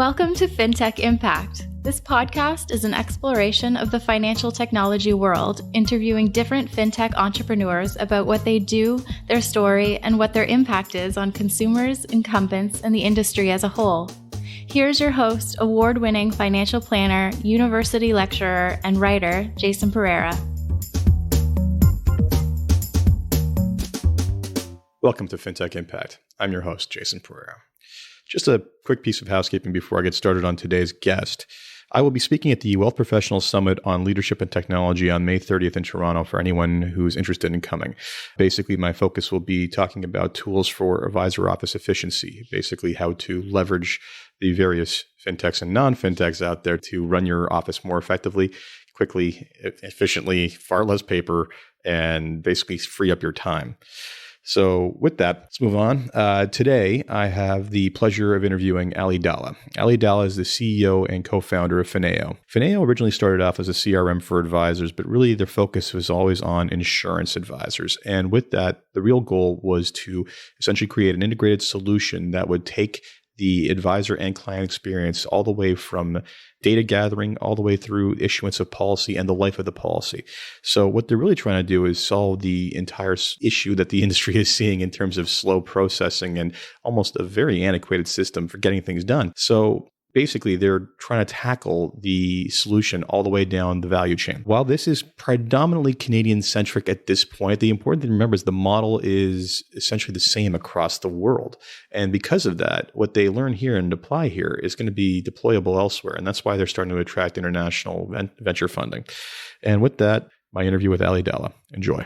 Welcome to Fintech Impact. This podcast is an exploration of the financial technology world, interviewing different fintech entrepreneurs about what they do, their story, and what their impact is on consumers, incumbents, and the industry as a whole. Here's your host, award-winning financial planner, university lecturer, and writer, Jason Pereira. Welcome to Fintech Impact. I'm your host, Jason Pereira. Just a quick piece of housekeeping before I get started on today's guest. I will be speaking at the Wealth Professionals Summit on Leadership and Technology on May 30th in Toronto for anyone who's interested in coming. Basically, my focus will be talking about tools for advisor office efficiency, basically how to leverage the various fintechs and non-fintechs out there to run your office more effectively, quickly, efficiently, far less paper, and basically free up your time. So with that, let's move on. Today, I have the pleasure of interviewing Aly Dhalla. Aly Dhalla is the CEO and co-founder of Finaeo. Finaeo originally started off as a CRM for advisors, but really their focus was always on insurance advisors. And with that, the real goal was to essentially create an integrated solution that would take the advisor and client experience all the way from data gathering all the way through issuance of policy and the life of the policy. So what they're really trying to do is solve the entire issue that the industry is seeing in terms of slow processing and almost a very antiquated system for getting things done. So basically, they're trying to tackle the solution all the way down the value chain. While this is predominantly Canadian-centric at this point, the important thing to remember is the model is essentially the same across the world. And because of that, what they learn here and apply here is going to be deployable elsewhere. And that's why they're starting to attract international venture funding. And with that, my interview with Aly Dhalla. Enjoy.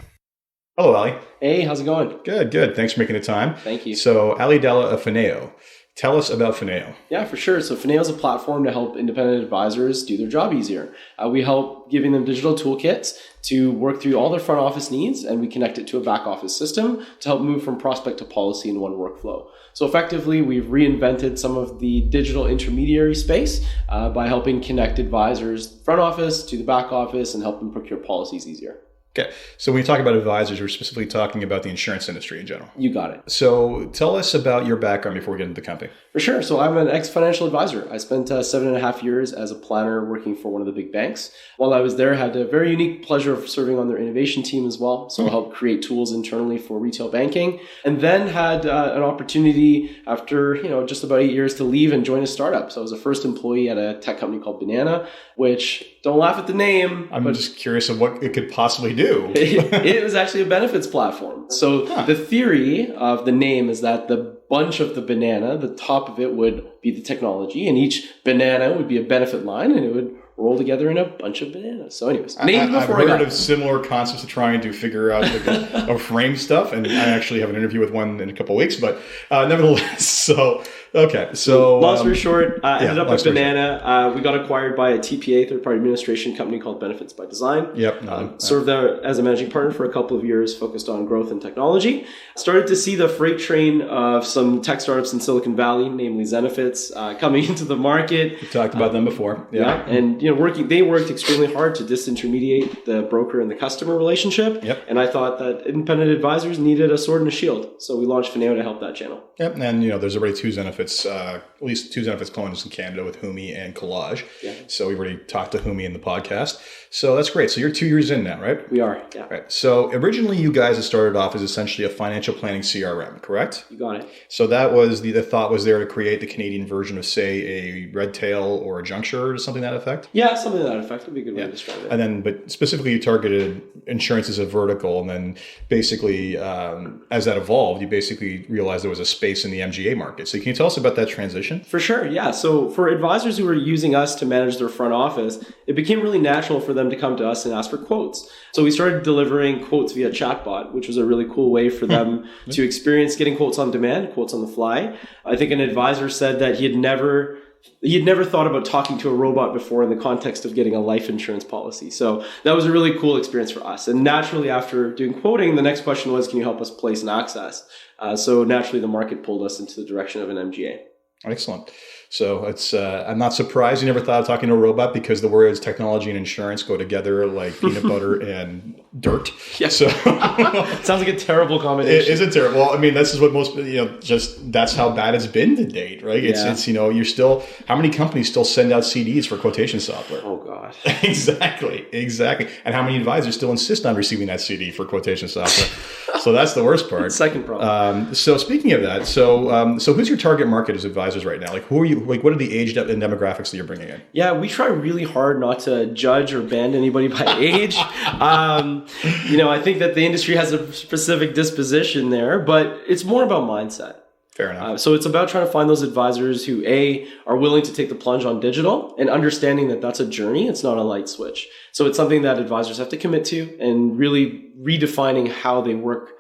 Hello, Aly. Hey, how's it going? Good. Thanks for making the time. Thank you. So, Aly Dhalla of Faneo'a. Tell us about Finaeo. Yeah, for sure. So Finaeo is a platform to help independent advisors do their job easier. We help giving them digital toolkits to work through all their front office needs, and we connect it to a back office system to help move from prospect to policy in one workflow. So effectively, we've reinvented some of the digital intermediary space by helping connect advisors front office to the back office and help them procure policies easier. Okay. So when you talk about advisors, we're specifically talking about the insurance industry in general. You got it. So tell us about your background before we get into the company. For sure. So I'm an ex-financial advisor. I spent 7.5 years as a planner working for one of the big banks. While I was there, I had a very unique pleasure of serving on their innovation team as well. So I helped create tools internally for retail banking, and then had an opportunity after just about 8 years to leave and join a startup. So I was the first employee at a tech company called Banana, which, don't laugh at the name. I'm just curious of what it could possibly do. It was actually a benefits platform. So the theory of the name is that the bunch of the banana, the top of it would be the technology, and each banana would be a benefit line, and it would roll together in a bunch of bananas. So anyways, I've heard of similar concepts of trying to figure out or frame stuff, and I actually have an interview with one in a couple of weeks, but nevertheless, okay. So long story short, I ended up with Banana. We got acquired by a TPA, third-party administration company called Benefits by Design. Served there as a managing partner for a couple of years, focused on growth and technology. Started to see the freight train of some tech startups in Silicon Valley, namely Zenefits, coming into the market. We talked about them before. And they worked extremely hard to disintermediate the broker and the customer relationship. And I thought that independent advisors needed a sword and a shield. So we launched Finaeo to help that channel. And there's already two Zenefits, at least two Zenefits clones in Canada with Humi and Collage. So we've already talked to Humi in the podcast. So that's great. So you're 2 years in now, right? We are, yeah. Right. So originally you guys had started off as essentially a financial planning CRM, correct? You got it. So that was the thought was there to create the Canadian version of, say, a Redtail or a Juncture or something to that effect? Yeah, something to that effect would be a good way to describe it. And then, but specifically you targeted insurance as a vertical, and then basically as that evolved, you basically realized there was a space in the MGA market. So can you tell us about that transition? For sure, yeah. So for advisors who were using us to manage their front office, it became really natural for them to come to us and ask for quotes. So we started delivering quotes via chatbot, which was a really cool way for them to experience getting quotes on demand, quotes on the fly. I think an advisor said that he had never thought about talking to a robot before in the context of getting a life insurance policy. So that was a really cool experience for us. And naturally, after doing quoting, the next question was, can you help us place and access? So naturally, the market pulled us into the direction of an MGA. Excellent. So it's I'm not surprised you never thought of talking to a robot, because the words technology and insurance go together like peanut butter and dirt. Yeah. So sounds like a terrible combination. It is a terrible. Well, I mean, this is what most, just that's how bad it's been to date, right? It's you're still, how many companies still send out CDs for quotation software? Oh God. Exactly. And how many advisors still insist on receiving that CD for quotation software? So that's the worst part. Second problem. So speaking of that, so who's your target market as advisors right now? Like, who are you? Like, what are the age and demographics that you're bringing in? Yeah, we try really hard not to judge or band anybody by age. I think that the industry has a specific disposition there, but it's more about mindset. Fair enough. So it's about trying to find those advisors who, A, are willing to take the plunge on digital, and understanding that that's a journey. It's not a light switch. So it's something that advisors have to commit to, and really redefining how they work.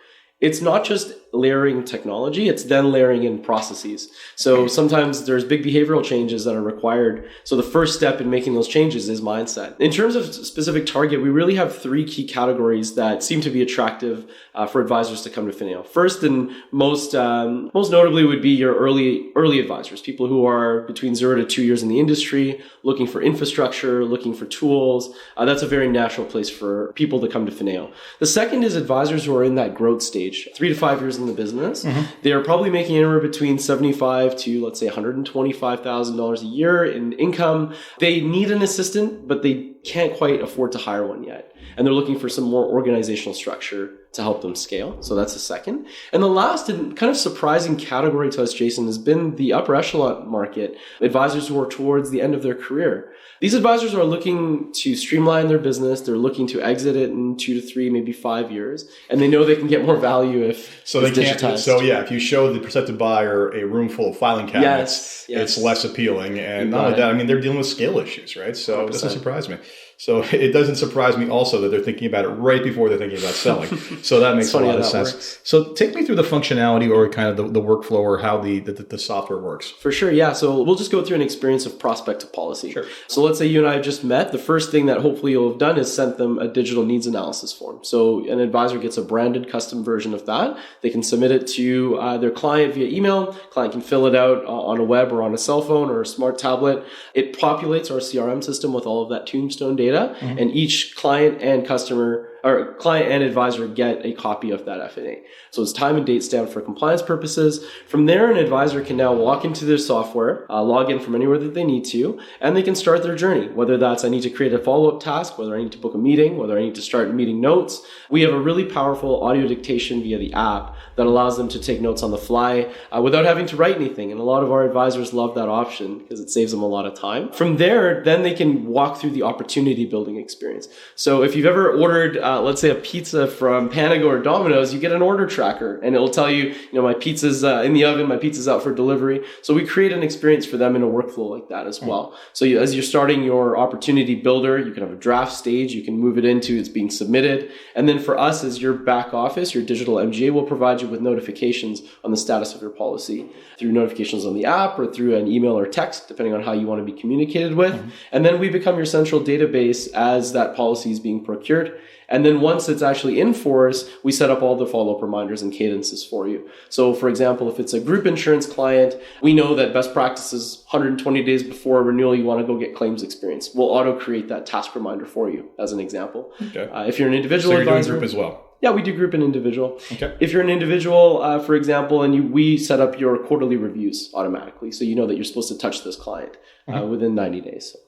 It's not just layering technology, it's then layering in processes. So sometimes there's big behavioral changes that are required. So the first step in making those changes is mindset. In terms of specific target, we really have 3 key categories that seem to be attractive for advisors to come to Faneo'a. First and most notably would be your early advisors, people who are between 0 to 2 years in the industry, looking for infrastructure, looking for tools. That's a very natural place for people to come to Finaeo. The second is advisors who are in that growth stage, 3 to 5 years in the business. Mm-hmm. They are probably making anywhere between $75,000 to, let's say, $125,000 a year in income. They need an assistant, but they can't quite afford to hire one yet. And they're looking for some more organizational structure to help them scale. So that's the second. And the last and kind of surprising category to us, Jason, has been the upper echelon market, advisors who are towards the end of their career. These advisors are looking to streamline their business. They're looking to exit it in 2 to 3, maybe 5 years. And they know they can get more value if it's digitized. So yeah, if you show the prospective buyer a room full of filing cabinets, it's less appealing. And not only that, I mean, they're dealing with scale issues, right? So 100%. It doesn't surprise me. So it doesn't surprise me also that they're thinking about it right before they're thinking about selling. So that makes a lot of sense. Works. So take me through the functionality or kind of the workflow or how the software works. For sure, yeah. So we'll just go through an experience of prospective policy. Sure. So let's say you and I have just met. The first thing that hopefully you'll have done is sent them a digital needs analysis form. So an advisor gets a branded custom version of that. They can submit it to their client via email. Client can fill it out on a web or on a cell phone or a smart tablet. It populates our CRM system with all of that tombstone data. Mm-hmm. And each client and customer or client and advisor get a copy of that FNA. So it's time and date stamped for compliance purposes. From there, an advisor can now walk into their software, log in from anywhere that they need to, and they can start their journey. Whether that's I need to create a follow-up task, whether I need to book a meeting, whether I need to start meeting notes. We have a really powerful audio dictation via the app that allows them to take notes on the fly without having to write anything. And a lot of our advisors love that option because it saves them a lot of time. From there, then they can walk through the opportunity building experience. So if you've ever ordered, let's say a pizza from Panago or Domino's, you get an order tracker and it'll tell you, my pizza's in the oven, my pizza's out for delivery. So we create an experience for them in a workflow like that as well. So as you're starting your opportunity builder, you can have a draft stage, you can move it into it's being submitted. And then for us as your back office, your digital MGA will provide you with notifications on the status of your policy through notifications on the app or through an email or text, depending on how you want to be communicated with. Mm-hmm. And then we become your central database as that policy is being procured. And then once it's actually in force, we set up all the follow-up reminders and cadences for you. So for example, if it's a group insurance client, we know that best practices 120 days before renewal, you want to go get claims experience. We'll auto-create that task reminder for you as an example. Okay. If you're an individual advisor, doing group as well. Yeah, we do group and individual. Okay. If you're an individual, for example, and we set up your quarterly reviews automatically. So you know that you're supposed to touch this client within 90 days. So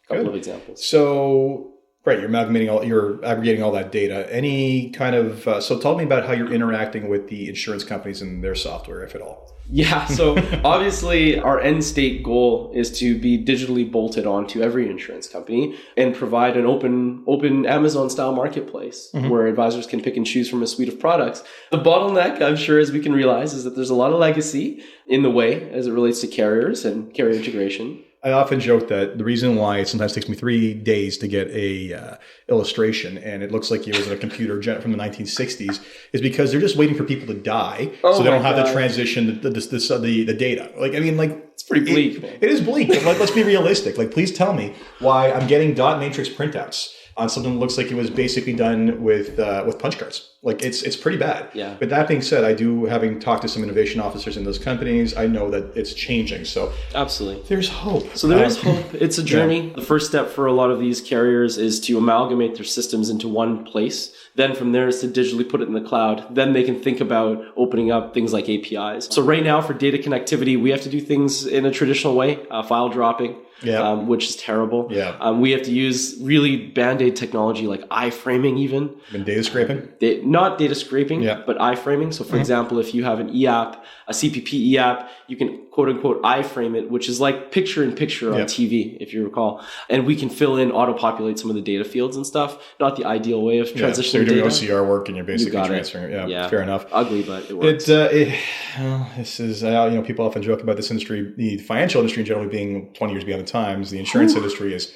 a couple of examples. So right, you're aggregating all that data. Any kind of so tell me about how you're interacting with the insurance companies and their software, if at all. Yeah, so obviously our end state goal is to be digitally bolted onto every insurance company and provide an open Amazon style marketplace where advisors can pick and choose from a suite of products. The bottleneck, I'm sure, as we can realize, is that there's a lot of legacy in the way as it relates to carriers and carrier integration. I often joke that the reason why it sometimes takes me 3 days to get a illustration and it looks like it was a computer from the 1960s is because they're just waiting for people to die, so they don't have to transition the data. It's pretty bleak. It is bleak. But let's be realistic. Please tell me why I'm getting dot matrix printouts on something that looks like it was basically done with punch cards. Like it's pretty bad. Yeah. But that being said, having talked to some innovation officers in those companies, I know that it's changing. So absolutely, there's hope. So there is hope. It's a journey. Yeah. The first step for a lot of these carriers is to amalgamate their systems into one place. Then from there is to digitally put it in the cloud. Then they can think about opening up things like APIs. So right now for data connectivity, we have to do things in a traditional way, file dropping. Yeah. Which is terrible. Yeah. We have to use really band-aid technology like iframing even. And data scraping? Not data scraping, but iframing. So for example, if you have an e-app, a CPP e-app, you can quote unquote iframe it, which is like picture-in-picture on TV, if you recall. And we can fill in, auto-populate some of the data fields and stuff. Not the ideal way of transitioning so you're doing data. OCR work and you're basically transferring it. Yeah, fair enough. Ugly, but it works. This is, people often joke about this industry, the financial industry generally being 20 years beyond the times. The insurance industry is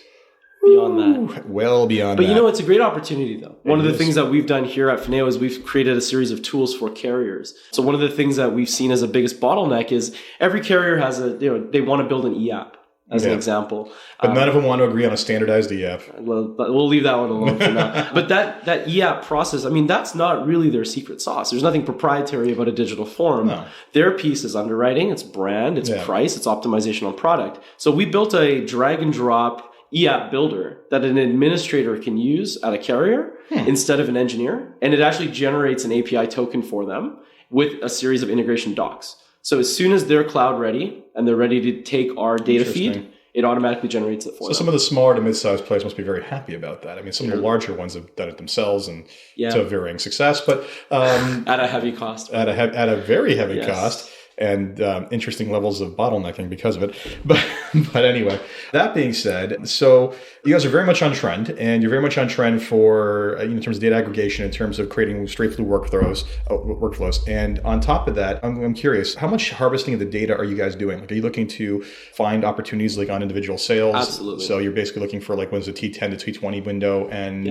beyond that. Well beyond that. But it's a great opportunity though. One of the things that we've done here at Faneo'a is we've created a series of tools for carriers. So one of the things that we've seen as a biggest bottleneck is every carrier has they want to build an e-app. As an example. But none of them want to agree on a standardized e-app. Well, we'll leave that one alone for now. But that e-app process, that's not really their secret sauce. There's nothing proprietary about a digital form. No. Their piece is underwriting, it's brand, it's price, it's optimization on product. So we built a drag and drop e-app builder that an administrator can use at a carrier instead of an engineer. And it actually generates an API token for them with a series of integration docs. So as soon as they're cloud ready and they're ready to take our data feed, it automatically generates it for them. So some of the smaller to mid-sized players must be very happy about that. Some of the larger ones have done it themselves and to varying success, but at a heavy cost. At a very heavy cost. And interesting levels of bottlenecking because of it. But anyway, that being said, so you guys are very much on trend, and you're very much on trend for in terms of data aggregation, in terms of creating straight-through workflows. And on top of that, I'm curious, how much harvesting of the data are you guys doing? Like, are you looking to find opportunities like on individual sales? Absolutely. So you're basically looking for like when's the T10 to T20 window, and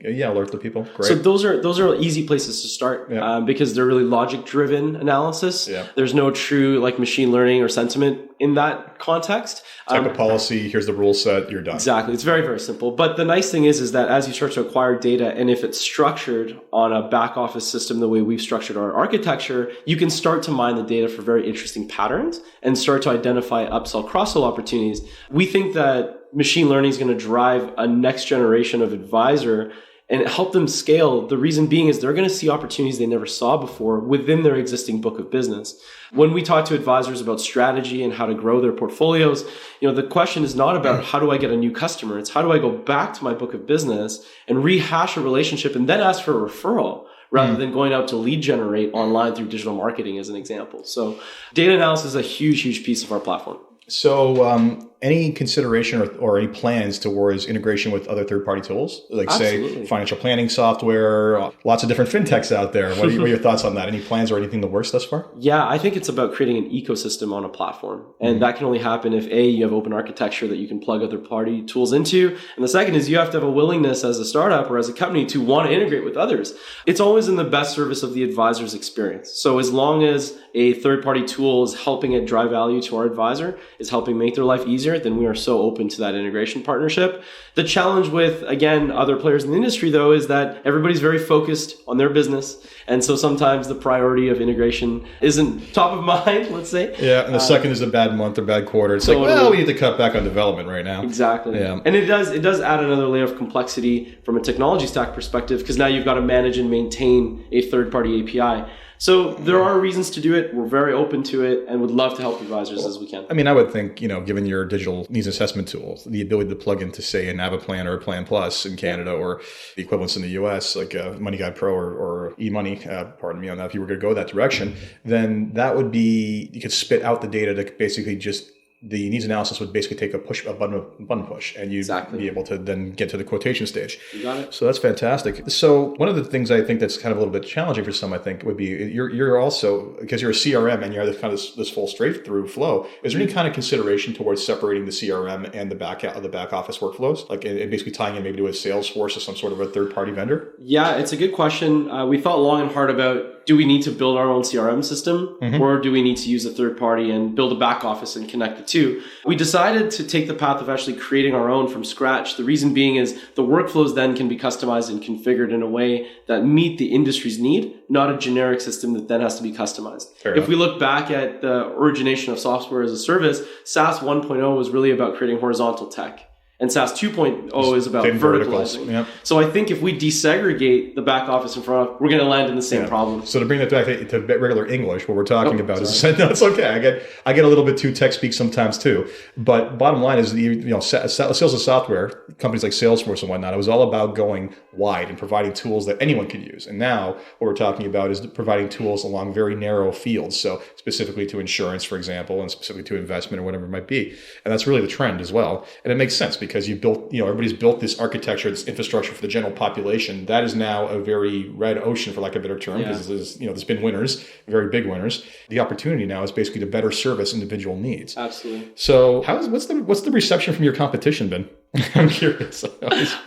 alert the people. Great. So those are easy places to start because they're really logic-driven analysis. Yeah. There's no true like machine learning or sentiment in that context. Type of policy, here's the rule set, you're done. Exactly. It's very, very simple. But the nice thing is that as you start to acquire data, and if it's structured on a back office system the way we've structured our architecture, you can start to mine the data for very interesting patterns and start to identify upsell, cross-sell opportunities. We think that machine learning is going to drive a next generation of advisor and help them scale. The reason being is they're going to see opportunities they never saw before within their existing book of business. When we talk to advisors about strategy and how to grow their portfolios, the question is not about how do I get a new customer? It's how do I go back to my book of business and rehash a relationship and then ask for a referral rather than going out to lead generate online through digital marketing as an example. So data analysis is a huge, huge piece of our platform. So any consideration or any plans towards integration with other third-party tools? Like say financial planning software, lots of different fintechs out there. What are your thoughts on that? Any plans or anything in the works thus far? Yeah, I think it's about creating an ecosystem on a platform. And that can only happen if you have open architecture that you can plug other party tools into. And the second is you have to have a willingness as a startup or as a company to want to integrate with others. It's always in the best service of the advisor's experience. So as long as a third-party tool is helping it drive value to our advisor, is helping make their life easier, then we are so open to that integration partnership. The challenge with, again, other players in the industry, though, is that everybody's very focused on their business. And so sometimes the priority of integration isn't top of mind, let's say. Yeah, and the second is a bad month or bad quarter. It's like, we need to cut back on development right now. Exactly. Yeah. And it does add another layer of complexity from a technology stack perspective, because now you've got to manage and maintain a third-party API. So there are reasons to do it. We're very open to it and would love to help advisors as we can. I would think, given your digital needs assessment tools, the ability to plug into, say, a Naviplan or a Plan Plus in Canada or the equivalents in the US, like MoneyGuide Pro or eMoney, pardon me on that, if you were going to go that direction, then that would be, you could spit out the data to basically just, the needs analysis would basically take a button push, and you'd be able to then get to the quotation stage. You got it. So that's fantastic. So one of the things I think that's kind of a little bit challenging for some, I think, would be you're also, because you're a CRM and you have this full straight through flow. Is there any kind of consideration towards separating the CRM and the back office workflows, like and basically tying in maybe to a Salesforce or some sort of a third party vendor? Yeah, it's a good question. We thought long and hard about do we need to build our own CRM system or do we need to use a third party and build a back office and connect the two? We decided to take the path of actually creating our own from scratch. The reason being is the workflows then can be customized and configured in a way that meet the industry's need, not a generic system that then has to be customized. If we look back at the origination of software as a service, SaaS 1.0 was really about creating horizontal tech. And SaaS 2.0 is about verticalizing. Yep. So I think if we desegregate the back office and front office, we're going to land in the same problem. So to bring that back to regular English, what we're talking about is, no, it's okay. I get a little bit too tech speak sometimes too. But bottom line is, sales of software, companies like Salesforce and whatnot, it was all about going wide and providing tools that anyone could use. And now what we're talking about is providing tools along very narrow fields. So specifically to insurance, for example, and specifically to investment or whatever it might be. And that's really the trend as well. And it makes sense because you've built, everybody's built this architecture, this infrastructure for the general population. That is now a very red ocean, for lack of a better term, because there's been winners, very big winners. The opportunity now is basically to better service individual needs. Absolutely. So what's the reception from your competition been? I'm curious.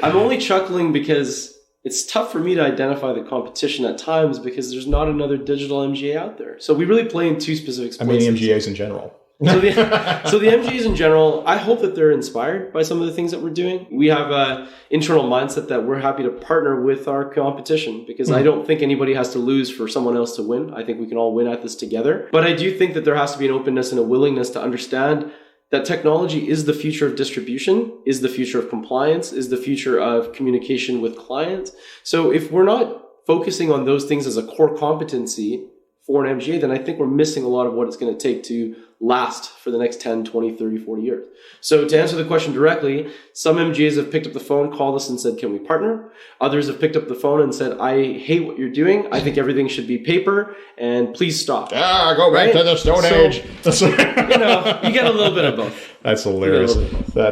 I'm only chuckling because it's tough for me to identify the competition at times because there's not another digital MGA out there. So we really play in two specific spaces. MGAs in general. So the MGAs in general, I hope that they're inspired by some of the things that we're doing. We have an internal mindset that we're happy to partner with our competition because I don't think anybody has to lose for someone else to win. I think we can all win at this together. But I do think that there has to be an openness and a willingness to understand that technology is the future of distribution, is the future of compliance, is the future of communication with clients. So if we're not focusing on those things as a core competency for an MGA, then I think we're missing a lot of what it's going to take to last for the next 10, 20, 30, 40 years. So to answer the question directly, some MGAs have picked up the phone, called us and said, can we partner? Others have picked up the phone and said, I hate what you're doing. I think everything should be paper and please stop. Go back to the Stone Age. You get a little bit of both. That's hilarious.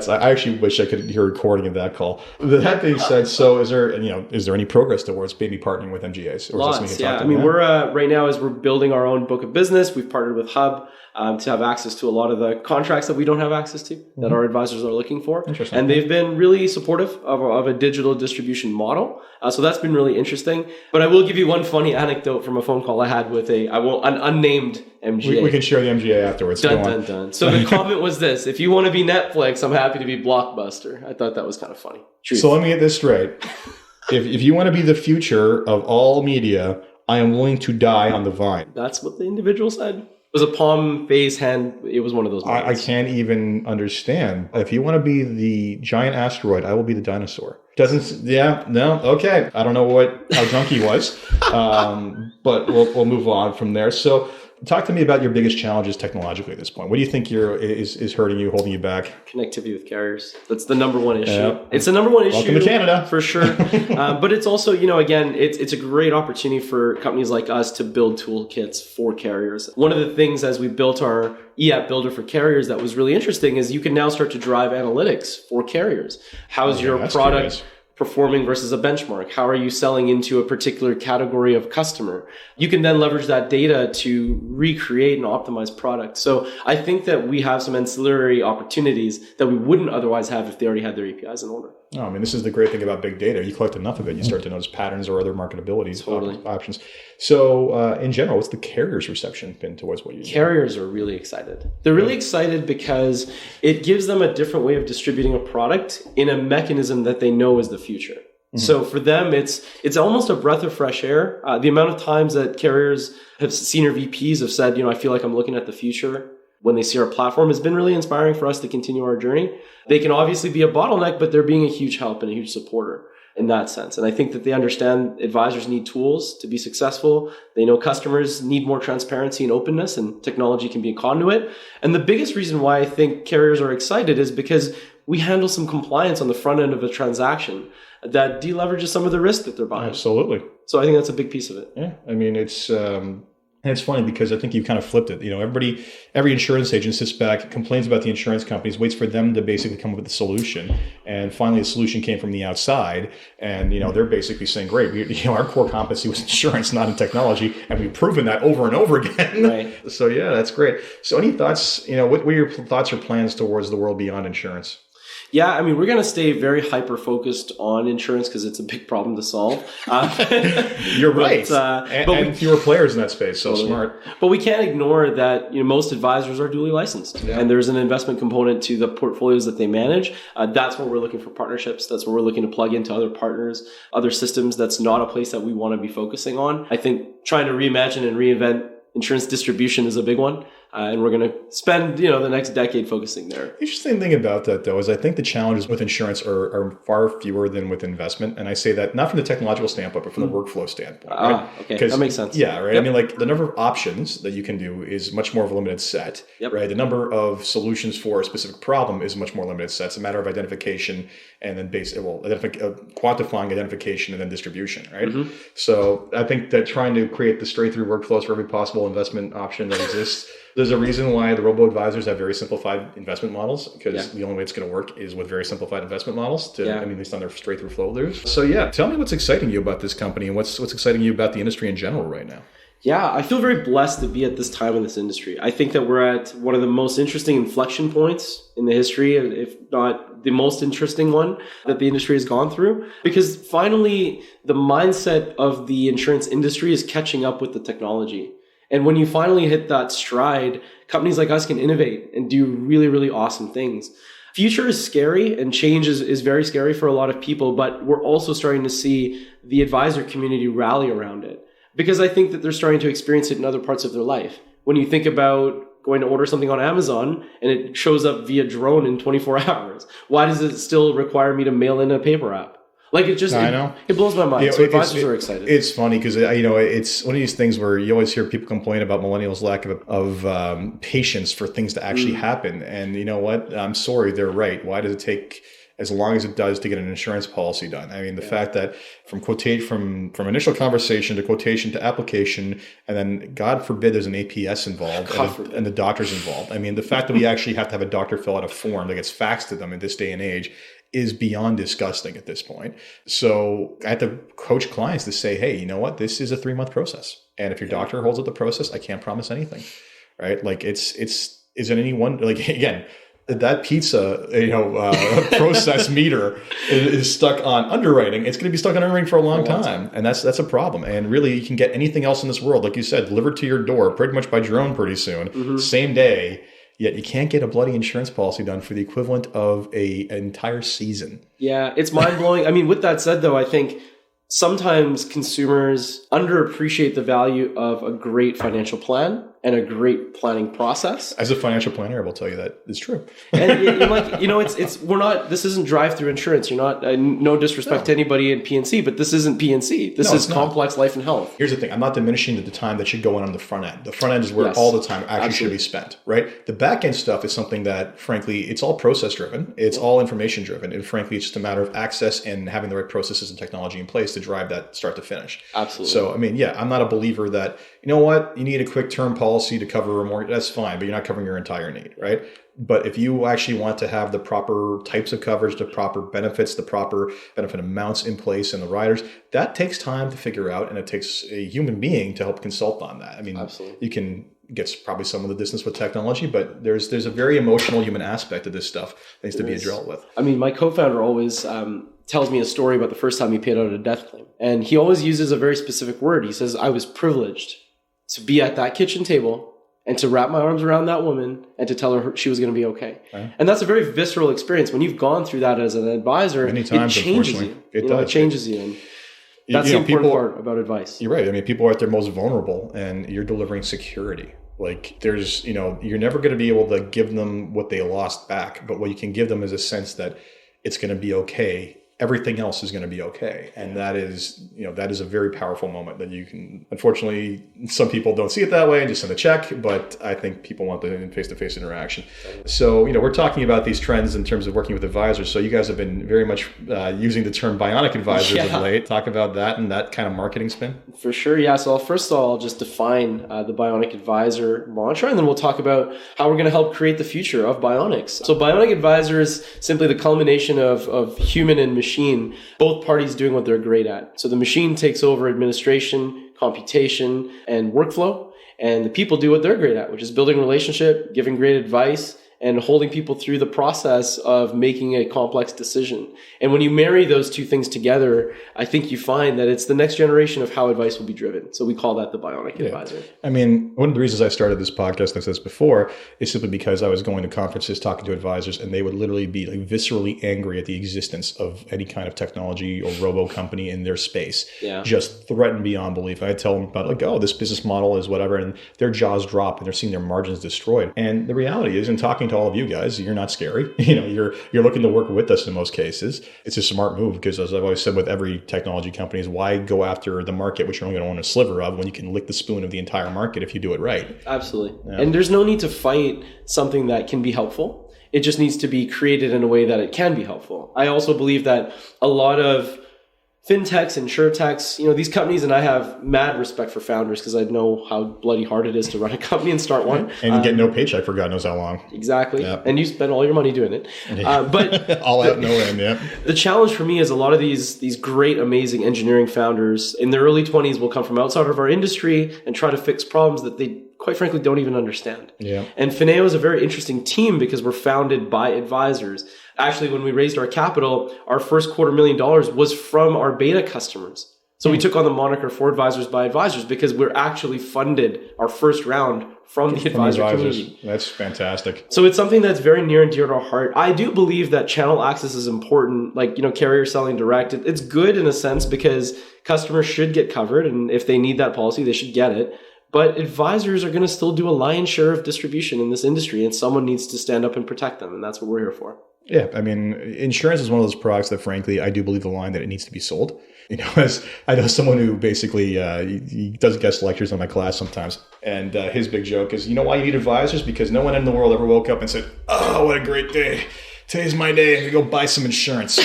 I actually wish I could hear a recording of that call. That being said, so is there any progress towards maybe partnering with MGAs? Or lots, yeah. I mean, we're right now as we're building our own book of business, we've partnered with Hub to have access to a lot of the contracts that we don't have access to, that our advisors are looking for. Interesting. And they've been really supportive of a digital distribution model. So that's been really interesting. But I will give you one funny anecdote from a phone call I had with an unnamed MGA. We can share the MGA afterwards. Dun. So the comment was this: if you want to be Netflix, I'm happy to be Blockbuster. I thought that was kind of funny. Truth. So let me get this straight. If you want to be the future of all media, I am willing to die on the vine. That's what the individual said. It was a palm, face, hand. It was one of those moments. I can't even understand. If you want to be the giant asteroid, I will be the dinosaur. Okay. I don't know how drunk he was, but we'll move on from there. So talk to me about your biggest challenges technologically at this point. What do you think is hurting you, holding you back? Connectivity with carriers. That's the number one issue. Yep. It's the number one issue. Welcome to Canada. For sure. But it's also, again, it's a great opportunity for companies like us to build toolkits for carriers. One of the things as we built our e-app builder for carriers that was really interesting is you can now start to drive analytics for carriers. How's your product performing versus a benchmark? How are you selling into a particular category of customer? You can then leverage that data to recreate and optimize products. So I think that we have some ancillary opportunities that we wouldn't otherwise have if they already had their APIs in order. I mean, this is the great thing about big data. You collect enough of it, you start to notice patterns or other marketability options. So in general, what's the carrier's reception been towards what you do? Carriers are really excited. They're really excited because it gives them a different way of distributing a product in a mechanism that they know is the future. Mm-hmm. So for them, it's almost a breath of fresh air. The amount of times that carriers have senior VPs have said, I feel like I'm looking at the future when they see our platform has been really inspiring for us to continue our journey. They can obviously be a bottleneck, but they're being a huge help and a huge supporter in that sense. And I think that they understand advisors need tools to be successful. They know customers need more transparency and openness, and technology can be a conduit. And the biggest reason why I think carriers are excited is because we handle some compliance on the front end of a transaction that deleverages some of the risk that they're buying. Absolutely. So I think that's a big piece of it. Yeah. I mean, it's funny because I think you've kind of flipped it. Every insurance agent sits back, complains about the insurance companies, waits for them to basically come up with a solution. And finally, the solution came from the outside. And, they're basically saying, great, our core competency was insurance, not in technology. And we've proven that over and over again. Right. So, yeah, that's great. So any thoughts, what were your thoughts or plans towards the world beyond insurance? Yeah, I mean, we're going to stay very hyper-focused on insurance because it's a big problem to solve. You're right. And fewer players in that space, so smart. But we can't ignore that most advisors are duly licensed. Yeah. And there's an investment component to the portfolios that they manage. That's where we're looking for partnerships. That's where we're looking to plug into other partners, other systems. That's not a place that we want to be focusing on. I think trying to reimagine and reinvent insurance distribution is a big one. And we're going to spend, the next decade focusing there. Interesting thing about that, though, is I think the challenges with insurance are far fewer than with investment. And I say that not from the technological standpoint, but from the workflow standpoint. Right? Okay. That makes sense. Yeah, right. Yep. I mean, like the number of options that you can do is much more of a limited set, right? The number of solutions for a specific problem is much more limited set. It's a matter of identification and then quantifying identification and then distribution, right? Mm-hmm. So I think that trying to create the straight through workflows for every possible investment option that exists. There's a reason why the robo-advisors have very simplified investment models, because the only way it's going to work is with very simplified investment models, at least on their straight-through flow-throughs. So tell me what's exciting you about this company and what's exciting you about the industry in general right now. Yeah, I feel very blessed to be at this time in this industry. I think that we're at one of the most interesting inflection points in the history, if not the most interesting one that the industry has gone through, because finally the mindset of the insurance industry is catching up with the technology. And when you finally hit that stride, companies like us can innovate and do really, really awesome things. Future is scary and change is very scary for a lot of people, but we're also starting to see the advisor community rally around it because I think that they're starting to experience it in other parts of their life. When you think about going to order something on Amazon and it shows up via drone in 24 hours, why does it still require me to mail in a paper app? Like it blows my mind. So advisors are excited. It's funny because it's one of these things where you always hear people complain about millennials' lack of patience for things to actually happen. And you know what? I'm sorry, they're right. Why does it take as long as it does to get an insurance policy done? I mean, the fact that from initial conversation to quotation to application, and then God forbid there's an APS involved and the doctor's involved. I mean, the fact that we actually have to have a doctor fill out a form that gets faxed to them in this day and age is beyond disgusting at this point. So I have to coach clients to say, hey, you know what? This is a 3-month process. And if your doctor holds up the process, I can't promise anything, right? Like is it any one, like again, that pizza, process meter is stuck on underwriting. It's going to be stuck on underwriting for a long time. And that's a problem. And really you can get anything else in this world, like you said, delivered to your door pretty much by drone pretty soon, same day. Yet you can't get a bloody insurance policy done for the equivalent of an entire season. Yeah, it's mind-blowing. I mean, with that said, though, I think sometimes consumers underappreciate the value of a great financial plan and a great planning process. As a financial planner, I will tell you that it's true. And we're not, this isn't drive-through insurance. You're not, no disrespect to anybody in PNC, but this isn't PNC. This is complex life and health. Here's the thing. I'm not diminishing the time that should go on the front end. The front end is where all the time actually should be spent, right? The back end stuff is something that, frankly, it's all process-driven. It's all information-driven. And frankly, it's just a matter of access and having the right processes and technology in place to drive that start to finish. Absolutely. So, I mean, I'm not a believer that, you know what, you need a quick term policy to cover a mortgage. That's fine, but you're not covering your entire need, right? But if you actually want to have the proper types of coverage, the proper benefits, the proper benefit amounts in place and the riders, that takes time to figure out, and it takes a human being to help consult on that. I mean, you can get probably some of the distance with technology, but there's a very emotional human aspect of this stuff that needs to be dealt with. I mean, my co-founder always tells me a story about the first time he paid out a death claim. And he always uses a very specific word. He says, I was privileged to be at that kitchen table and to wrap my arms around that woman and to tell her she was going to be okay. Right. And that's a very visceral experience. When you've gone through that as an advisor, many times, it changes you. It changes you. And that's the important part about advice. You're right. I mean, people are at their most vulnerable and you're delivering security. Like there's, you're never going to be able to give them what they lost back. But what you can give them is a sense that it's going to be okay. Everything else is going to be okay. And that is a very powerful moment that you can, unfortunately, some people don't see it that way and just send a check, but I think people want the face-to-face interaction. So, we're talking about these trends in terms of working with advisors. So you guys have been very much using the term Bionic advisors of late. Talk about that and that kind of marketing spin. For sure. Yeah. So first of all, I'll just define the Bionic advisor mantra, and then we'll talk about how we're going to help create the future of Bionics. So Bionic advisor is simply the culmination of human and machine, both parties doing what they're great at. So the machine takes over administration, computation, and workflow, and the people do what they're great at, which is building relationship, giving great advice, and holding people through the process of making a complex decision. And when you marry those two things together, I think you find that it's the next generation of how advice will be driven. So we call that the Bionic advisor. I mean, one of the reasons I started this podcast, like I said before, is simply because I was going to conferences, talking to advisors, and they would literally be like viscerally angry at the existence of any kind of technology or robo company in their space. Yeah. Just threatened beyond belief. I'd tell them about like, oh, this business model is whatever, and their jaws drop and they're seeing their margins destroyed. And the reality is, in talking to all of you guys, you're not scary. You're looking to work with us in most cases. It's a smart move because, as I've always said with every technology company, is why go after the market, which you're only going to own a sliver of, when you can lick the spoon of the entire market if you do it right. Absolutely. Yeah. And there's no need to fight something that can be helpful. It just needs to be created in a way that it can be helpful. I also believe that a lot of fintechs, insurtechs, these companies, and I have mad respect for founders because I know how bloody hard it is to run a company and start one. And you get no paycheck for God knows how long. Exactly. Yep. And you spend all your money doing it. But all out, no end, yeah. The challenge for me is a lot of these great, amazing engineering founders in their early 20s will come from outside of our industry and try to fix problems that they quite frankly don't even understand. Yeah. And Faneo'a is a very interesting team because we're founded by advisors. Actually, when we raised our capital, our first $250,000 was from our beta customers. So we took on the moniker for advisors by advisors because we're actually funded our first round from the advisor community. That's fantastic. So it's something that's very near and dear to our heart. I do believe that channel access is important. Like, carrier selling direct, it's good in a sense because customers should get covered. And if they need that policy, they should get it. But advisors are going to still do a lion's share of distribution in this industry, and someone needs to stand up and protect them. And that's what we're here for. Yeah, I mean, insurance is one of those products that, frankly, I do believe the line that it needs to be sold. As I know someone who basically he does guest lectures on my class sometimes, and his big joke is, why you need advisors? Because no one in the world ever woke up and said, "Oh, what a great day! Today's my day. I'm gonna go buy some insurance."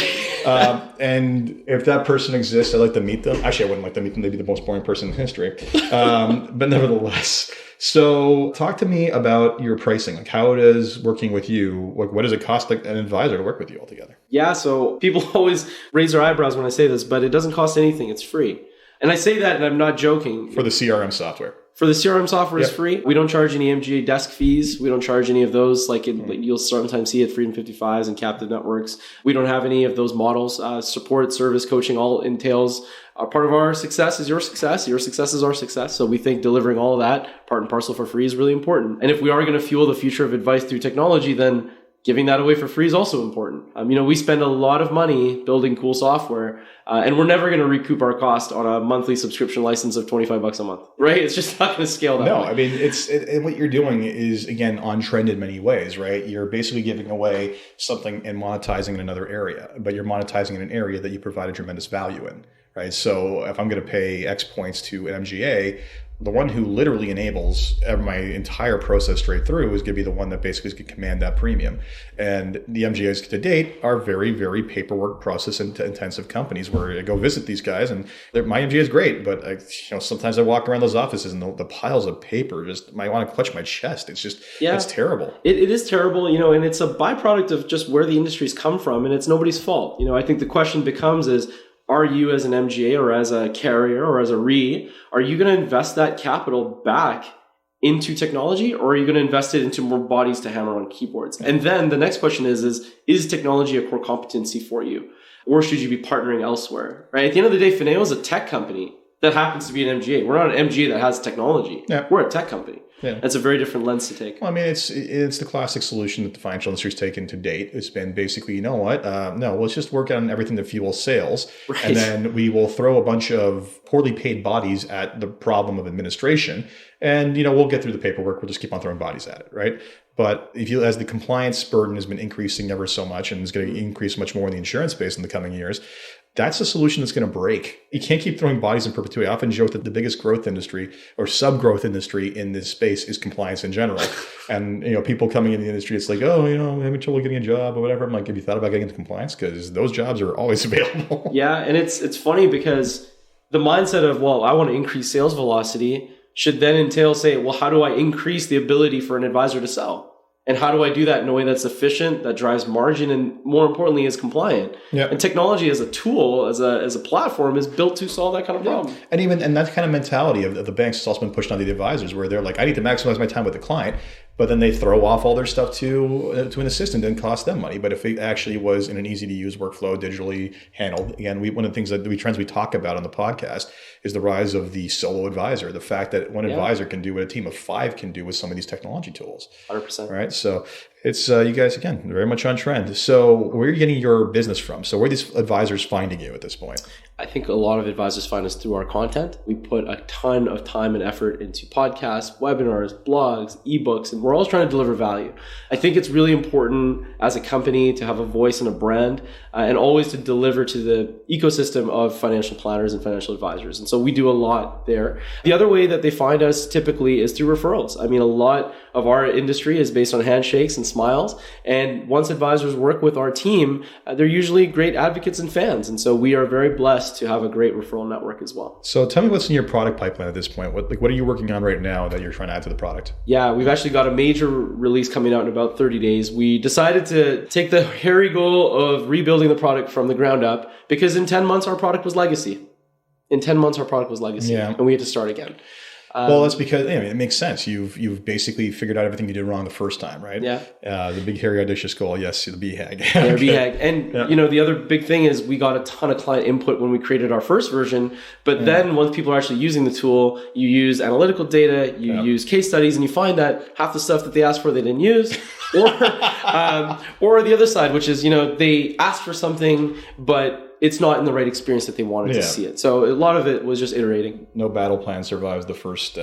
And if that person exists, I'd like to meet them. Actually, I wouldn't like to meet them. They'd be the most boring person in history. But nevertheless. So talk to me about your pricing. Like, how does working with you, like, what does it cost like an advisor to work with you altogether? Yeah, so people always raise their eyebrows when I say this, but it doesn't cost anything. It's free. And I say that and I'm not joking. For the CRM software. For the CRM software is free. We don't charge any MGA desk fees. We don't charge any of those. Like you'll sometimes see at Freedom 55s and captive networks. We don't have any of those models. Support, service, coaching all entails. Part of our success is your success. Your success is our success. So we think delivering all of that part and parcel for free is really important. And if we are going to fuel the future of advice through technology, then giving that away for free is also important. We spend a lot of money building cool software, and we're never going to recoup our cost on a monthly subscription license of $25 a month, right? It's just not going to scale that way. No, I mean, and what you're doing is, again, on trend in many ways, right? You're basically giving away something and monetizing in another area, but you're monetizing in an area that you provide a tremendous value in, right? So if I'm going to pay X points to an MGA, the one who literally enables my entire process straight through is going to be the one that basically can command that premium. And the MGAs to date are very, very paperwork process intensive companies where I go visit these guys and my MGA is great, but sometimes I walk around those offices and the piles of paper just, I want to clutch my chest. It's just, it's terrible. It is terrible, and it's a byproduct of just where the industry's come from, and it's nobody's fault. I think the question becomes is, are you as an MGA or as a carrier or as a RE, are you going to invest that capital back into technology, or are you going to invest it into more bodies to hammer on keyboards? And then the next question is technology a core competency for you? Or should you be partnering elsewhere, right? At the end of the day, Finaeo is a tech company that happens to be an MGA. We're not an MGA that has technology. Yeah. We're a tech company. Yeah. That's a very different lens to take. Well, I mean, it's the classic solution that the financial industry's taken to date. It's been basically, let's just work on everything that fuels sales. Right. And then we will throw a bunch of poorly paid bodies at the problem of administration. And, we'll get through the paperwork. We'll just keep on throwing bodies at it, right? But as the compliance burden has been increasing ever so much and is going to increase much more in the insurance space in the coming years, that's a solution that's going to break. You can't keep throwing bodies in perpetuity. I often joke that the biggest growth industry or sub-growth industry in this space is compliance in general. And, people coming in the industry, it's like, I'm having trouble getting a job or whatever. I'm like, have you thought about getting into compliance? Because those jobs are always available. Yeah, and it's funny because the mindset of, I want to increase sales velocity should then entail saying, how do I increase the ability for an advisor to sell? And how do I do that in a way that's efficient, that drives margin, and more importantly, is compliant? Yep. And technology as a tool, as a platform, is built to solve that kind of problem. And that kind of mentality of the banks has also been pushed onto the advisors, where they're like, I need to maximize my time with the client. but then they throw off all their stuff to an assistant and cost them money. But if it actually was in an easy to use workflow, digitally handled, again, one of the things trends we talk about on the podcast is the rise of the solo advisor. The fact that one advisor can do what a team of 5 can do with some of these technology tools. 100%. Right. So it's you guys, again, very much on trend. So where are you getting your business from? So where are these advisors finding you at this point? I think a lot of advisors find us through our content. We put a ton of time and effort into podcasts, webinars, blogs, eBooks, and we're always trying to deliver value. I think it's really important as a company to have a voice and a brand and always to deliver to the ecosystem of financial planners and financial advisors. And so we do a lot there. The other way that they find us typically is through referrals. I mean, a lot of our industry is based on handshakes and smiles. And once advisors work with our team, they're usually great advocates and fans. And so we are very blessed to have a great referral network as well. So tell me what's in your product pipeline at this point. What are you working on right now that you're trying to add to the product? Yeah, we've actually got a major release coming out in about 30 days. We decided to take the hairy goal of rebuilding the product from the ground up because in 10 months our product was legacy. Yeah. And we had to start again. Well, that's because it makes sense. You've basically figured out everything you did wrong the first time, right? Yeah. The big, hairy, audacious goal. Yes, the BHAG. Yeah, BHAG. And, the other big thing is we got a ton of client input when we created our first version. But then once people are actually using the tool, you use analytical data, you use case studies, and you find that half the stuff that they asked for, they didn't use. Or the other side, which is, they asked for something, but it's not in the right experience that they wanted to see it. So a lot of it was just iterating. No battle plan survives the first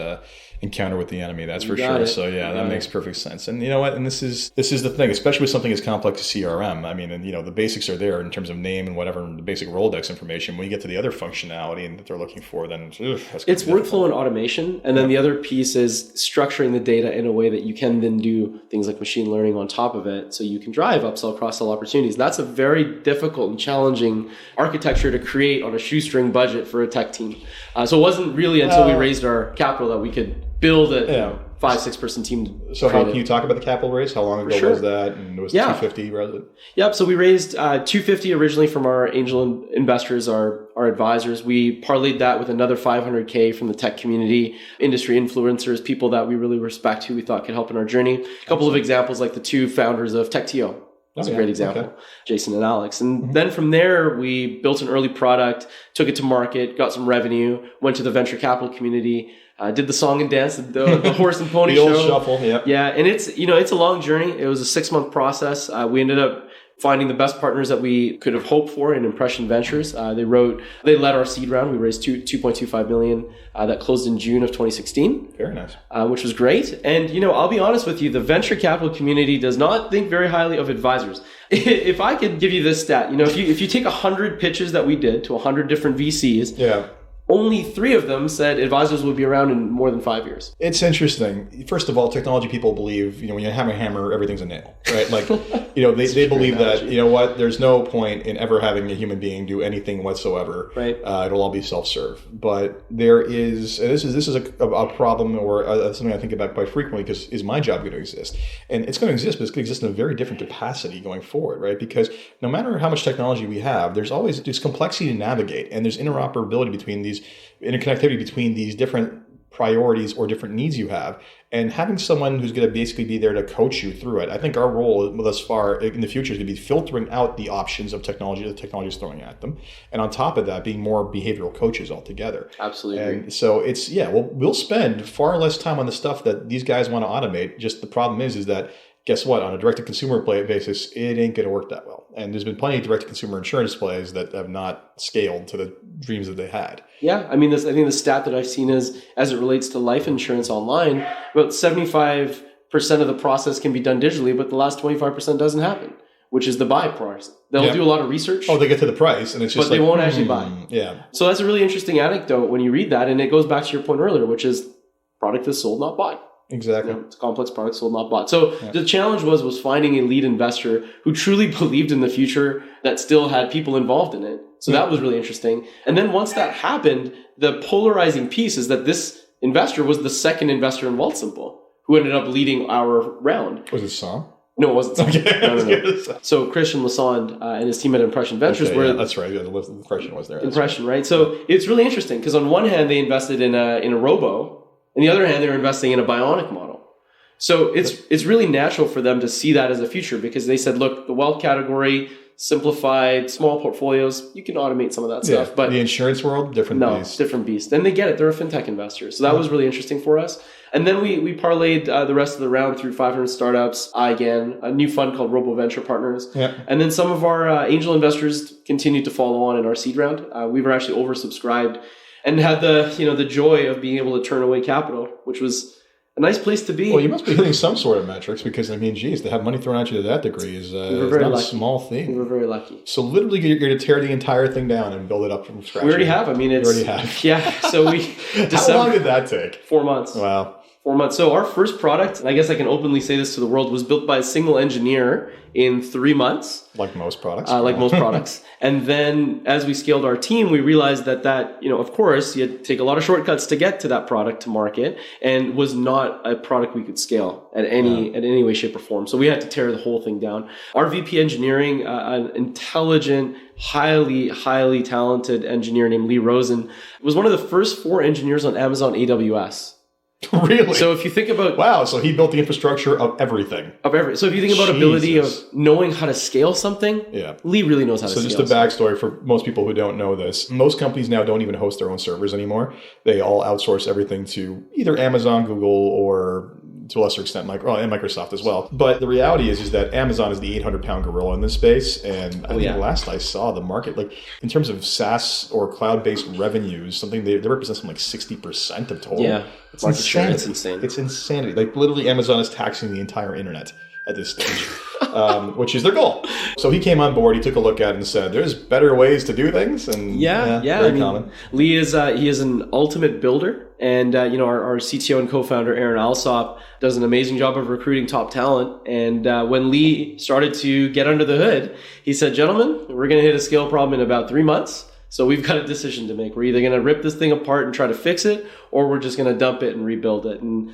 encounter with the enemy. That's for sure. So that makes perfect sense. And you know what? And this is the thing, especially with something as complex as CRM. I mean, and the basics are there in terms of name and whatever, and the basic Rolodex information. When you get to the other functionality and that they're looking for, then it's workflow and automation. And then the other piece is structuring the data in a way that you can then do things like machine learning on top of it, so you can drive upsell, cross-sell opportunities. That's a very difficult and challenging architecture to create on a shoestring budget for a tech team. So it wasn't really until we raised our capital that we could build a 5-6 person team. So how can you talk about the capital raise? How long ago was that? And it was 250 rather? Yep. So we raised 250 originally from our angel investors, our advisors. We parlayed that with another 500K from the tech community, industry influencers, people that we really respect who we thought could help in our journey. A couple of examples like the 2 founders of TechTO. That's a great example, Jason and Alex. And then from there, we built an early product, took it to market, got some revenue, went to the venture capital community, did the song and dance, the horse and pony show. The old shuffle, Yeah, and it's a long journey. It was a 6-month process. We ended up finding the best partners that we could have hoped for in Impression Ventures. They led our seed round. We raised $2.25 million. That closed in June of 2016. Very nice. Which was great. And, I'll be honest with you, the venture capital community does not think very highly of advisors. If I could give you this stat, if you take 100 pitches that we did to 100 different VCs, only 3 of them said advisors would be around in more than 5 years. It's interesting. First of all, technology people believe, when you have a hammer, everything's a nail, right? Like, they believe that, there's no point in ever having a human being do anything whatsoever. Right. It'll all be self-serve. But there is, this is a problem or something I think about quite frequently because is my job going to exist? And it's going to exist, but it's going to exist in a very different capacity going forward, right? Because no matter how much technology we have, there's always this complexity to navigate and there's interoperability between these interconnectivity between these different priorities or different needs you have, and having someone who's going to basically be there to coach you through it. I think our role thus far in the future is going to be filtering out the options of technology that technology is throwing at them, and on top of that, being more behavioral coaches altogether. Absolutely. And so it's we'll spend far less time on the stuff that these guys want to automate. Just the problem is that guess what? On a direct-to-consumer basis, it ain't going to work that well. And there's been plenty of direct-to-consumer insurance plays that have not scaled to the dreams that they had. Yeah, I think the stat that I've seen is, as it relates to life insurance online, about 75% of the process can be done digitally, but the last 25% doesn't happen, which is the buy process. They'll do a lot of research. Oh, they get to the price, and it's just but they won't actually buy. Yeah. So that's a really interesting anecdote when you read that, and it goes back to your point earlier, which is product is sold, not bought. Exactly. It's a complex product sold, not bought. So the challenge was finding a lead investor who truly believed in the future that still had people involved in it. So that was really interesting. And then once that happened, the polarizing piece is that this investor was the second investor in Wealthsimple, who ended up leading our round. Was it Sam? No, it wasn't Sam. No. So Christian Lassonde and his team at Impression Ventures were... that's right. Yeah, the Impression was there. Impression, right? So it's really interesting because on one hand, they invested in a robo. On the other hand, they're investing in a Bionic model. So it's really natural for them to see that as a future because they said, look, the wealth category, simplified, small portfolios, you can automate some of that stuff. But the insurance world, different beast. Different beast. Then they get it. They're a fintech investor. So that was really interesting for us. And then we parlayed the rest of the round through 500 startups, IGAN, a new fund called Robo Venture Partners. Yeah. And then some of our angel investors continued to follow on in our seed round. We were actually oversubscribed and had the joy of being able to turn away capital, which was a nice place to be. Well, you must be hitting some sort of metrics because, geez, to have money thrown at you to that degree is not a small thing. We were very lucky. So literally you're going to tear the entire thing down and build it up from scratch. We already have. Yeah. So How long did that take? 4 months. Wow. 4 months. So our first product, and I guess I can openly say this to the world, was built by a single engineer in 3 months. Like most products. And then as we scaled our team, we realized that of course, you had to take a lot of shortcuts to get to that product to market and was not a product we could scale at any way, shape, or form. So we had to tear the whole thing down. Our VP engineering, an intelligent, highly, highly talented engineer named Lee Rosen, was one of the first 4 engineers on Amazon AWS. Really? So if you think about... Wow, so he built the infrastructure of everything. So if you think about ability of knowing how to scale something, Lee really knows how to scale. So just a backstory for most people who don't know this. Most companies now don't even host their own servers anymore. They all outsource everything to either Amazon, Google, or to a lesser extent, and Microsoft as well. But the reality is that Amazon is the 800-pound gorilla in this space. And I think last I saw the market, like in terms of SaaS or cloud-based revenues, something they represent something like 60% of total. Yeah. It's insanity. It's insane. It's insanity. Like literally Amazon is taxing the entire internet at this stage, which is their goal. So he came on board, he took a look at it and said, there's better ways to do things. And very common. Lee is he is an ultimate builder. And, our CTO and co-founder, Aaron Alsop, does an amazing job of recruiting top talent. And when Lee started to get under the hood, he said, gentlemen, we're going to hit a scale problem in about 3 months. So we've got a decision to make. We're either going to rip this thing apart and try to fix it, or we're just going to dump it and rebuild it. And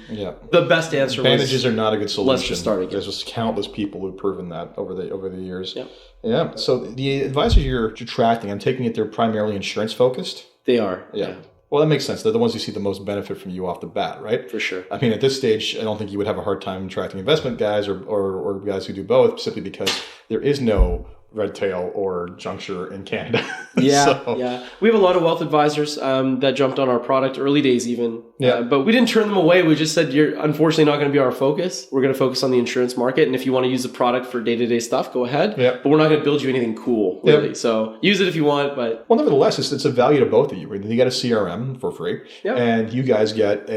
the best answer Advantages are not a good solution. Let's just start again. There's just countless people who've proven that over the years. Yeah. So the advisors you're attracting, I'm taking it they're primarily insurance focused? They are. Yeah. Well, that makes sense. They're the ones who see the most benefit from you off the bat, right? For sure. At this stage, I don't think you would have a hard time attracting investment guys or guys who do both, simply because there is no Redtail or Juncture in Canada. We have a lot of wealth advisors that jumped on our product early days even. But we didn't turn them away. We just said, you're unfortunately not going to be our focus. We're going to focus on the insurance market. And if you want to use the product for day-to-day stuff, go ahead. But we're not going to build you anything cool, really. So use it if you want. But nevertheless, it's a value to both of you. You get a CRM for free. And you guys get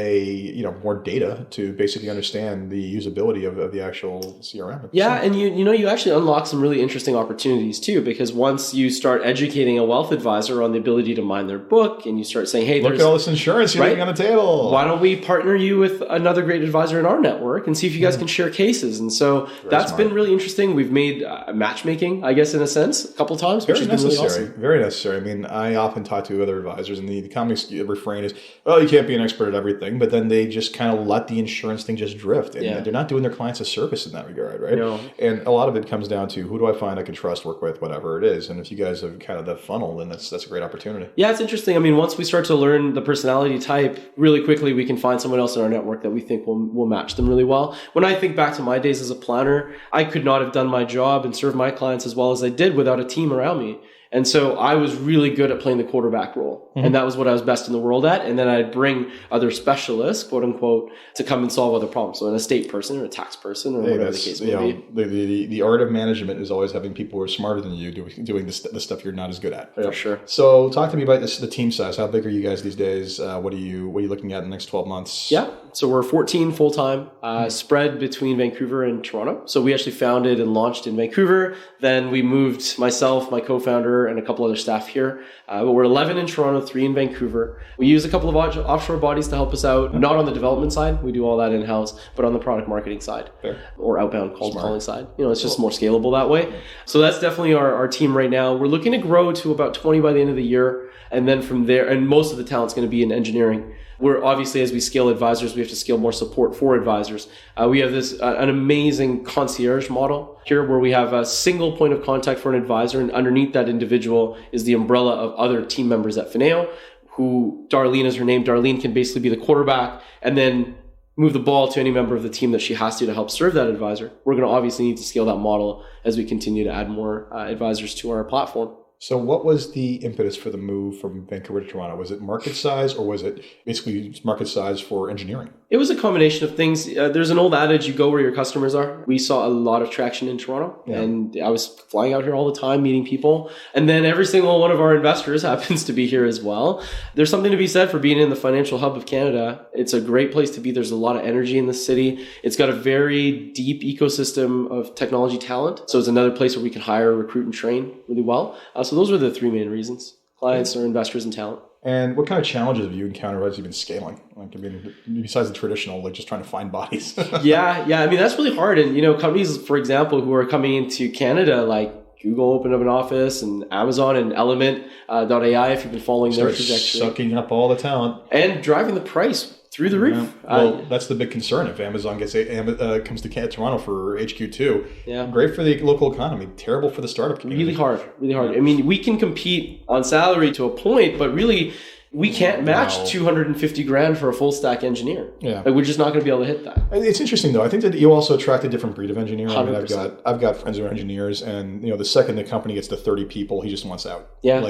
more data to basically understand the usability of the actual CRM. And you actually unlock some really interesting opportunities too, because once you start educating a wealth advisor on the ability to mine their book and you start saying, hey, look at all this insurance you're leaving on the table. Why don't we partner you with another great advisor in our network and see if you guys can share cases? And so that's been really interesting. We've made matchmaking, I guess, in a sense, a couple times, which has been really awesome. Very necessary. I often talk to other advisors and the common refrain is, well, you can't be an expert at everything, but then they just kind of let the insurance thing just drift. And they're not doing their clients a service in that regard, right? No. And a lot of it comes down to, who do I find I can trust, work with, whatever it is. And if you guys have kind of that funnel, then that's a great opportunity. Yeah, it's interesting. Once we start to learn the personality type, really quickly we can find someone else in our network that we think will match them really well. When I think back to my days as a planner, I could not have done my job and served my clients as well as I did without a team around me. And so I was really good at playing the quarterback role. Mm-hmm. And that was what I was best in the world at. And then I'd bring other specialists, quote unquote, to come and solve other problems. So an estate person or a tax person or whatever the case may be. The art of management is always having people who are smarter than you doing the stuff you're not as good at. For sure. So talk to me about the team size. How big are you guys these days? What are you looking at in the next 12 months? Yeah. So we're 14 full-time, spread between Vancouver and Toronto. So we actually founded and launched in Vancouver. Then we moved myself, my co-founder, and a couple other staff here. But we're 11 in Toronto, 3 in Vancouver. We use a couple of offshore bodies to help us out, not on the development side. We do all that in-house, but on the product marketing side or outbound cold calling side. It's just more scalable that way. So that's definitely our team right now. We're looking to grow to about 20 by the end of the year. And then from there, and most of the talent's going to be in engineering. We're obviously, as we scale advisors, we have to scale more support for advisors. We have this an amazing concierge model here where we have a single point of contact for an advisor, and underneath that individual is the umbrella of other team members at Finaeo, who Darlene is her name. Darlene can basically be the quarterback, and then move the ball to any member of the team that she has to help serve that advisor. We're going to obviously need to scale that model as we continue to add more advisors to our platform. So what was the impetus for the move from Vancouver to Toronto? Was it market size, or was it basically market size for engineering? It was a combination of things. There's an old adage, you go where your customers are. We saw a lot of traction in Toronto, and I was flying out here all the time, meeting people. And then every single one of our investors happens to be here as well. There's something to be said for being in the financial hub of Canada. It's a great place to be. There's a lot of energy in the city. It's got a very deep ecosystem of technology talent. So it's another place where we can hire, recruit, and train really well. So those were the three main reasons: clients or investors and talent. And what kind of challenges have you encountered as you've been scaling? Like, I mean, besides the traditional, like just trying to find bodies. Yeah. I mean, that's really hard. And, companies, for example, who are coming into Canada, like Google opened up an office, and Amazon and Element.ai, if you've been following their trajectory. Sucking up all the talent. And driving the price through the roof. Well, that's the big concern. If Amazon comes to Toronto for HQ2, great for the local economy, terrible for the startup community. Really hard. I mean, we can compete on salary to a point, but really we can't match $250,000 for a full stack engineer. Yeah, we're just not going to be able to hit that. It's interesting though. I think that you also attract a different breed of engineer. 100%. I mean, I've got friends who are engineers, and the second the company gets to 30 people, he just wants out. Yeah,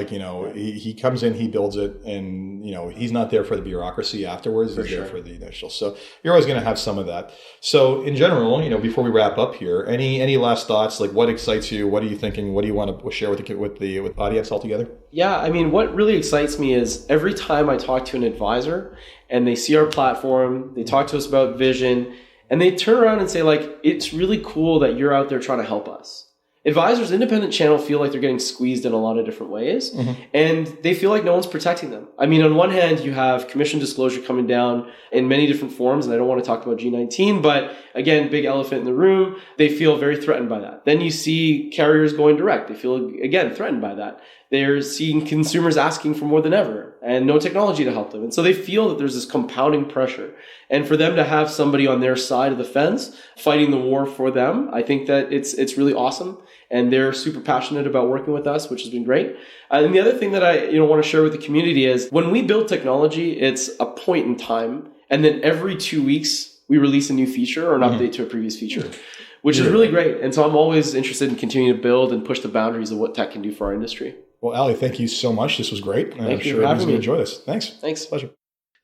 he comes in, he builds it, and he's not there for the bureaucracy afterwards. He's there for the initial. So you're always going to have some of that. So in general, before we wrap up here, any last thoughts? Like, what excites you? What are you thinking? What do you want to share with the audience altogether? Yeah, I mean, what really excites me is every time I talk to an advisor and they see our platform, they talk to us about vision, and they turn around and say, like, it's really cool that you're out there trying to help us. Advisors, independent channel, feel like they're getting squeezed in a lot of different ways, and they feel like no one's protecting them. I mean, on one hand, you have commission disclosure coming down in many different forms, and I don't want to talk about G19, but again, big elephant in the room, they feel very threatened by that. Then you see carriers going direct. They feel, again, threatened by that. They're seeing consumers asking for more than ever and no technology to help them. And so they feel that there's this compounding pressure. And for them to have somebody on their side of the fence fighting the war for them, I think that it's really awesome. And they're super passionate about working with us, which has been great. And the other thing that I want to share with the community is when we build technology, it's a point in time. And then every 2 weeks, we release a new feature or an update to a previous feature, which is really great. And so I'm always interested in continuing to build and push the boundaries of what tech can do for our industry. Well, Aly, thank you so much. This was great. Thank you for having me. Enjoy this. Thanks. Pleasure.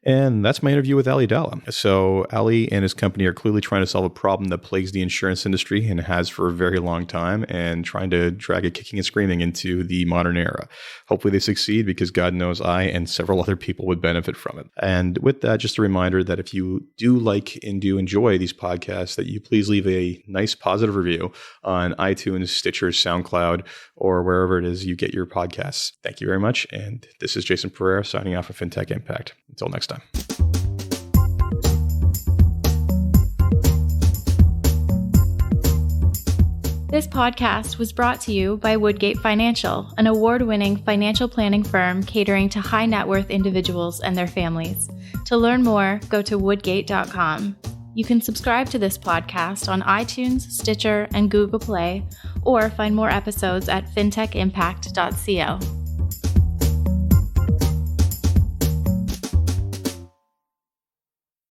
And that's my interview with Aly Dhalla. So Aly and his company are clearly trying to solve a problem that plagues the insurance industry and has for a very long time, and trying to drag it kicking and screaming into the modern era. Hopefully they succeed, because God knows I and several other people would benefit from it. And with that, just a reminder that if you do like and do enjoy these podcasts, that you please leave a nice positive review on iTunes, Stitcher, SoundCloud, or wherever it is you get your podcasts. Thank you very much. And this is Jason Pereira signing off of Fintech Impact. Until next time. This podcast was brought to you by Woodgate Financial, an award-winning financial planning firm catering to high net worth individuals and their families. To learn more, go to woodgate.com. You can subscribe to this podcast on iTunes, Stitcher, and Google Play, or find more episodes at fintechimpact.co.